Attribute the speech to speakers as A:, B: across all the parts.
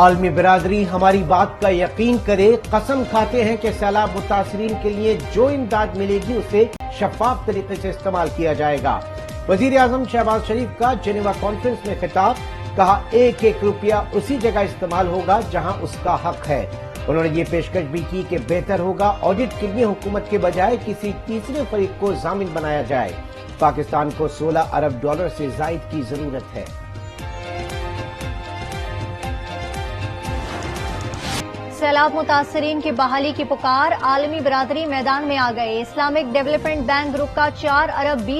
A: عالمی برادری ہماری بات کا یقین کرے، قسم کھاتے ہیں کہ سیلاب متاثرین کے لیے جو امداد ملے گی اسے شفاف طریقے سے استعمال کیا جائے گا۔ وزیر اعظم شہباز شریف کا جنیوا کانفرنس میں خطاب، کہا ایک ایک روپیہ اسی جگہ استعمال ہوگا جہاں اس کا حق ہے۔ انہوں نے یہ پیشکش بھی کی کہ بہتر ہوگا آڈٹ کے لیے حکومت کے بجائے کسی تیسرے فریق کو ضامن بنایا جائے۔ پاکستان کو $16 ارب سے زائد کی ضرورت ہے۔
B: سیلاب متاثرین کی بحالی کی پکار، عالمی برادری میدان میں آ گئے۔ اسلامک ڈیولپمنٹ بینک گروپ کا $4 ارب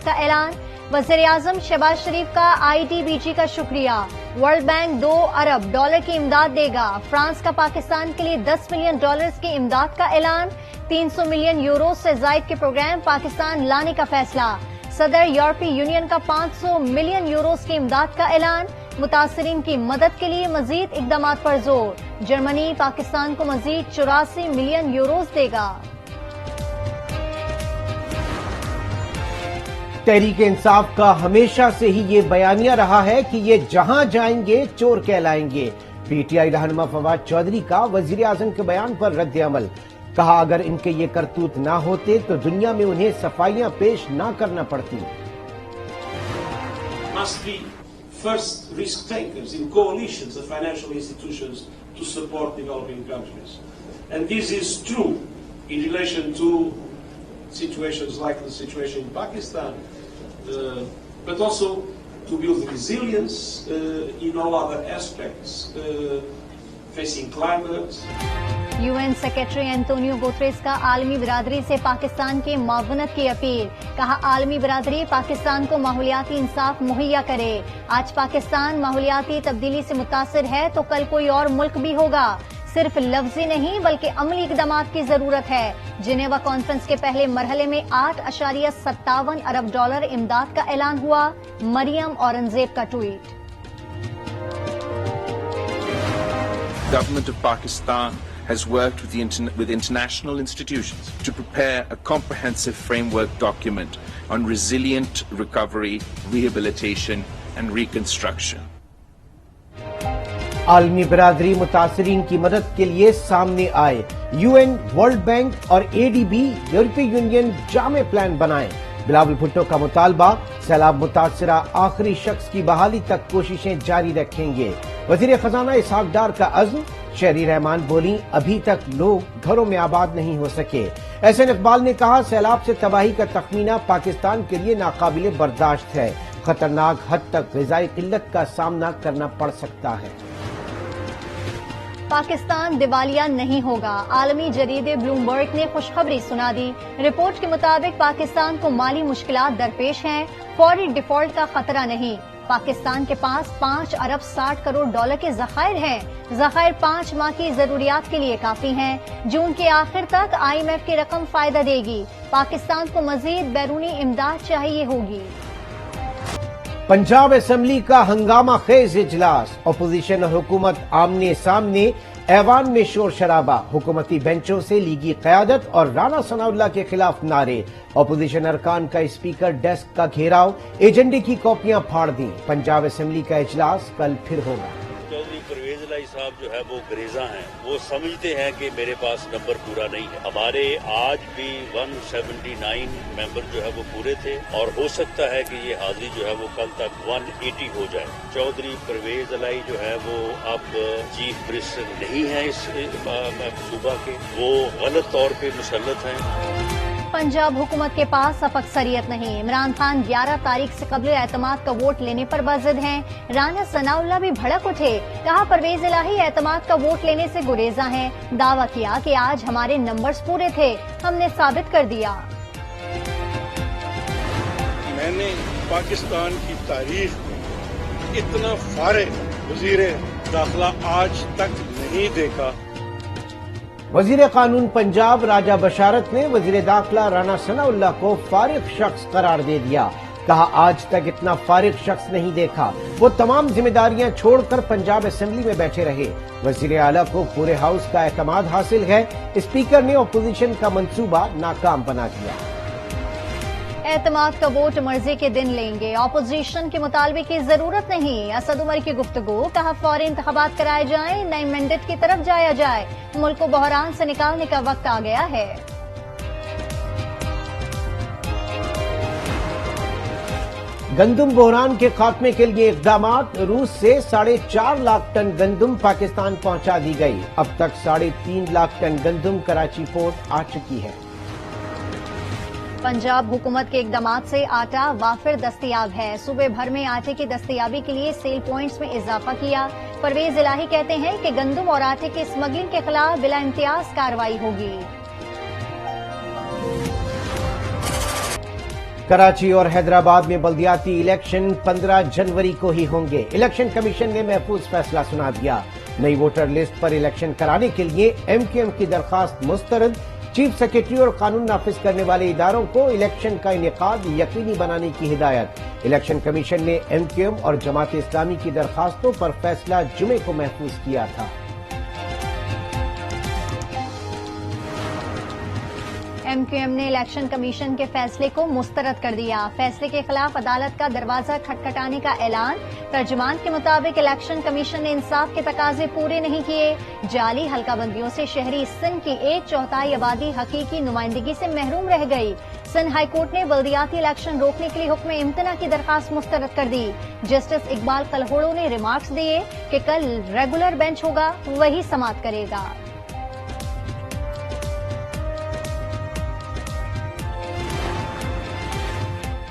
B: کا اعلان۔ وزیر اعظم شہباز شریف کا IDBG کا شکریہ۔ ورلڈ بینک $2 ارب کی امداد دے گا۔ فرانس کا پاکستان کے لیے $10 ملین کی امداد کا اعلان۔ 300 ملین یورو سے زائد کے پروگرام پاکستان لانے کا فیصلہ۔ صدر یورپی یونین کا 500 ملین یوروز کی امداد کا اعلان۔ متاثرین کی مدد کے لیے مزید اقدامات پر زور۔ جرمنی پاکستان کو مزید 84 ملین یوروز دے گا۔
A: تحریک انصاف کا ہمیشہ سے ہی یہ بیانیہ رہا ہے کہ یہ جہاں جائیں گے چور کہلائیں گے۔ PTI رہنما فواد چودھری کا وزیر اعظم کے بیان پر رد عمل، کہا اگر ان کے یہ کرتوت نہ ہوتے تو دنیا میں انہیں صفائیاں پیش نہ کرنا پڑتی۔
C: Must be first risk takers in coalitions of financial institutions to support developing countries. And this is true in relation to situations like the situation in Pakistan, but also to build resilience in all other aspects, facing climate.
B: UN secretary Antonio Guterres کا عالمی برادری سے پاکستان کے معاونت کی appeal, کہا عالمی برادری پاکستان کو ماحولیاتی انصاف مہیا کرے۔ آج پاکستان ماحولیاتی تبدیلی سے متاثر ہے تو کل کوئی اور ملک بھی ہوگا۔ صرف لفظی نہیں بلکہ عملی اقدامات کی ضرورت ہے۔ جنیوا کانفرنس کے پہلے مرحلے میں $8.57 ارب امداد کا اعلان ہوا۔ مریم اورنگزیب کا tweet.
D: Government of Pakistan has worked with international institutions to prepare a comprehensive framework document on resilient recovery, rehabilitation and reconstruction.
A: عالمی برادری متاثرین کی مدد کے لیے سامنے آئے۔ UN، ورلڈ بینک اور ADB، یورپی یونین جامع پلان بنائیں۔ بلاول بھٹو کا مطالبہ، سیلاب متاثرہ آخری شخص کی بحالی تک کوششیں جاری رکھیں گے۔ وزیر خزانہ اسحاق ڈار کا عزم، شہری رحمان بولیں ابھی تک لوگ گھروں میں آباد نہیں ہو سکے۔ احسن اقبال نے کہا سیلاب سے تباہی کا تخمینہ پاکستان کے لیے ناقابل برداشت ہے، خطرناک حد تک غذائی قلت کا سامنا کرنا پڑ سکتا ہے۔
B: پاکستان دیوالیہ نہیں ہوگا، عالمی جریدے بلومبرگ نے خوشخبری سنا دی۔ رپورٹ کے مطابق پاکستان کو مالی مشکلات درپیش ہیں، فوری ڈیفالٹ کا خطرہ نہیں۔ پاکستان کے پاس $5 ارب کے ذخائر ہیں۔ ذخائر 5 ماہ کی ضروریات کے لیے کافی ہیں۔ جون کے آخر تک IMF کی رقم فائدہ دے گی۔ پاکستان کو مزید بیرونی امداد چاہیے ہوگی۔
A: پنجاب اسمبلی کا ہنگامہ خیز اجلاس، اپوزیشن اور حکومت آمنے سامنے، ایوان میں شور شرابہ، حکومتی بینچوں سے لیگی قیادت اور رانا ثناءاللہ کے خلاف نعرے، اپوزیشن ارکان کا اسپیکر ڈیسک کا گھیراؤ، ایجنڈے کی کاپیاں پھاڑ دیں۔ پنجاب اسمبلی کا اجلاس کل پھر ہوگا۔
E: چودھری پرویز الہی صاحب جو ہے وہ گریزاں ہیں، وہ سمجھتے ہیں کہ میرے پاس نمبر پورا نہیں ہے۔ ہمارے آج بھی 179 ممبر جو ہے وہ پورے تھے اور ہو سکتا ہے کہ یہ حاضری جو ہے وہ کل تک 180 ہو جائے۔ چودھری پرویز الہی جو ہے وہ اب چیف منسٹر نہیں ہے اس صوبہ کے، وہ غلط طور پہ مسلط ہیں۔
B: پنجاب حکومت کے پاس اب اکثریت نہیں۔ عمران خان 11 تاریخ سے قبل اعتماد کا ووٹ لینے پر بضد ہیں۔ رانا ثناءاللہ بھی بھڑک اٹھے، کہا پرویز الہی اعتماد کا ووٹ لینے سے گریزاں ہیں۔ دعویٰ کیا کہ آج ہمارے نمبرز پورے تھے، ہم نے ثابت کر دیا۔
F: میں نے پاکستان کی تاریخ میں اتنا فارغ وزیر داخلہ آج تک نہیں دیکھا۔
A: وزیر قانون پنجاب راجہ بشارت نے وزیر داخلہ رانا ثناءاللہ کو فارغ شخص قرار دے دیا، کہا آج تک اتنا فارغ شخص نہیں دیکھا، وہ تمام ذمہ داریاں چھوڑ کر پنجاب اسمبلی میں بیٹھے رہے۔ وزیر اعلیٰ کو پورے ہاؤس کا اعتماد حاصل ہے، اسپیکر نے اپوزیشن کا منصوبہ ناکام بنا دیا۔
B: اعتماد کا ووٹ مرضی کے دن لیں گے، اپوزیشن کے مطالبے کی ضرورت نہیں، اسد عمر کی گفتگو، کہا فوری انتخابات کرائے جائیں، نئی مینڈیٹ کی طرف جایا جائے، ملک کو بحران سے نکالنے کا وقت آ گیا ہے۔
A: گندم بحران کے خاتمے کے لیے اقدامات، روس سے 4.5 لاکھ ٹن گندم پاکستان پہنچا دی گئی، اب تک 3.5 لاکھ ٹن گندم کراچی پورٹ آ چکی ہے۔
B: پنجاب حکومت کے اقدامات سے آٹا وافر دستیاب ہے، صوبے بھر میں آٹے کی دستیابی کے لیے سیل پوائنٹس میں اضافہ کیا، پرویز الہی کہتے ہیں کہ گندم اور آٹے کی اسمگلنگ کے خلاف بلا امتیاز کارروائی ہوگی۔
A: کراچی اور حیدرآباد میں بلدیاتی الیکشن 15 جنوری کو ہی ہوں گے، الیکشن کمیشن نے محفوظ فیصلہ سنا دیا، نئی ووٹر لسٹ پر الیکشن کرانے کے لیے ایم کیو ایم کی درخواست مسترد، چیف سیکرٹری اور قانون نافذ کرنے والے اداروں کو الیکشن کا انعقاد یقینی بنانے کی ہدایت، الیکشن کمیشن نے ایم کیو ایم اور جماعت اسلامی کی درخواستوں پر فیصلہ جمعے کو محفوظ کیا تھا۔
B: ایم کیو ایم نے الیکشن کمیشن کے فیصلے کو مسترد کر دیا، فیصلے کے خلاف عدالت کا دروازہ کھٹکھٹانے کا اعلان، ترجمان کے مطابق الیکشن کمیشن نے انصاف کے تقاضے پورے نہیں کیے، جعلی حلقہ بندیوں سے شہری سندھ کی 1/4 آبادی حقیقی نمائندگی سے محروم رہ گئی، سندھ ہائی کورٹ نے بلدیاتی الیکشن روکنے کے لیے حکم امتناع کی درخواست مسترد کر دی، جسٹس اقبال کلہوڑو نے ریمارکس دیے کہ کل ریگولر بینچ ہوگا، وہی سماعت کرے گا۔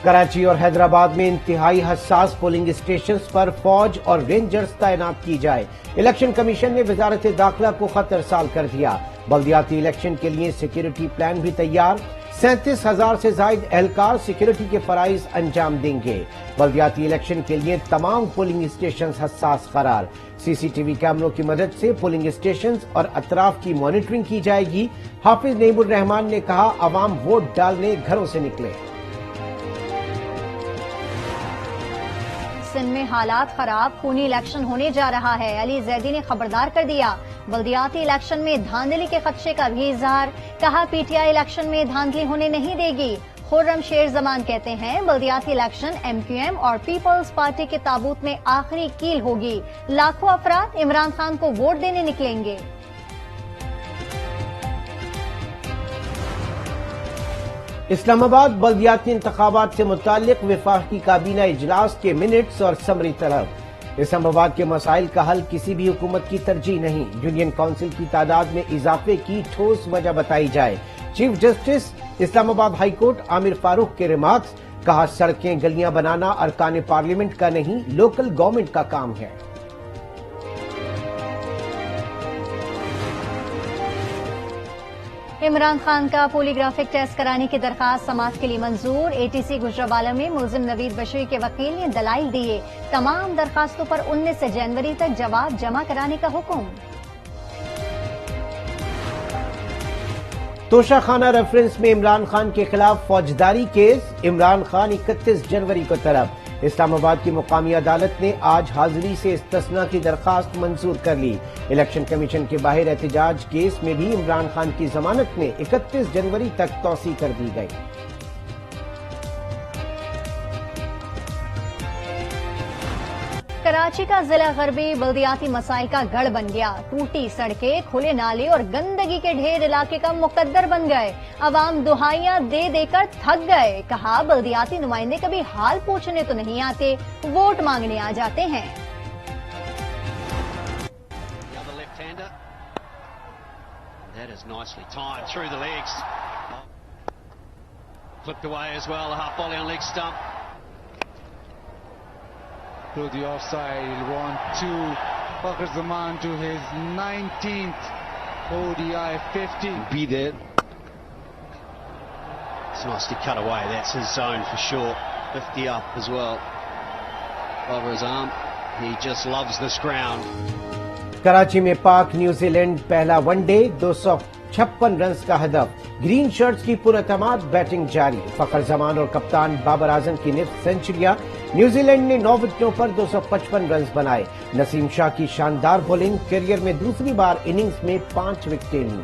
A: کراچی اور حیدرآباد میں انتہائی حساس پولنگ اسٹیشنز پر فوج اور رینجرز تعینات کی جائے، الیکشن کمیشن نے وزارت داخلہ کو خط ارسال کر دیا، بلدیاتی الیکشن کے لیے سیکیورٹی پلان بھی تیار، 37,000 سے زائد اہلکار سیکیورٹی کے فرائض انجام دیں گے، بلدیاتی الیکشن کے لیے تمام پولنگ اسٹیشنز حساس قرار، سی سی ٹی وی کیمروں کی مدد سے پولنگ اسٹیشنز اور اطراف کی مانیٹرنگ کی جائے گی، حافظ نعیم الرحمان نے کہا عوام ووٹ ڈالنے گھروں سے نکلے۔
B: سندھ میں حالات خراب، خونی الیکشن ہونے جا رہا ہے، علی زیدی نے خبردار کر دیا، بلدیاتی الیکشن میں دھاندلی کے خدشے کا بھی اظہار، کہا پی ٹی آئی الیکشن میں دھاندلی ہونے نہیں دے گی، خرم شیر زمان کہتے ہیں بلدیاتی الیکشن ایم کیو ایم اور پیپلز پارٹی کے تابوت میں آخری کیل ہوگی، لاکھوں افراد عمران خان کو ووٹ دینے نکلیں گے۔
A: اسلام آباد بلدیاتی انتخابات سے متعلق وفاقی کابینہ اجلاس کے منٹس اور سمری طلب، اسلام آباد کے مسائل کا حل کسی بھی حکومت کی ترجیح نہیں، یونین کونسل کی تعداد میں اضافے کی ٹھوس وجہ بتائی جائے، چیف جسٹس اسلام آباد ہائی کورٹ عامر فاروق کے ریمارکس، کہا سڑکیں گلیاں بنانا ارکان پارلیمنٹ کا نہیں لوکل گورنمنٹ کا کام ہے۔
B: عمران خان کا پولی گرافک ٹیسٹ کرانے کی درخواست سماعت کے لیے منظور، اے ٹی سی گجرانوالہ میں ملزم نوید بشری کے وکیل نے دلائل دیے، تمام درخواستوں پر 19 جنوری تک جواب جمع کرانے کا حکم۔
A: توشہ خانہ ریفرنس میں عمران خان کے خلاف فوجداری کیس، عمران خان 31 جنوری کو طلب، اسلام آباد کی مقامی عدالت نے آج حاضری سے استثناء کی درخواست منظور کر لی، الیکشن کمیشن کے باہر احتجاج کیس میں بھی عمران خان کی ضمانت میں 31 جنوری تک توسیع کر دی گئی۔
B: کراچی کا ضلع غربی بلدیاتی مسائل کا گڑھ بن گیا، ٹوٹی سڑکیں، کھلے نالے اور گندگی کے ڈھیر علاقے کا مقدر بن گئے، عوام دہائیاں دے دے کر تھک گئے، کہا بلدیاتی نمائندے کبھی حال پوچھنے تو نہیں آتے، ووٹ مانگنے آ جاتے ہیں۔
G: To the offside, 1-2. Fakhar Zaman to his 19th ODI 50.
H: Be there. It's nicely cut away. That's his zone for sure. 50 up as well. Over his arm. He just loves this ground.
A: Karachi میں پاک New Zealand پہلا one day 256 runs کا ہدف، green shirts کی پراعتماد batting جاری، فخر زمان اور کپتان بابر اعظم کی نصف سنچریاں، نیوزی لینڈ نے 9 وکٹوں پر 255 رنز بنائے، نسیم شاہ کی شاندار بولنگ، کیریئر میں دوسری بار اننگز میں 5 وکٹیں لیں۔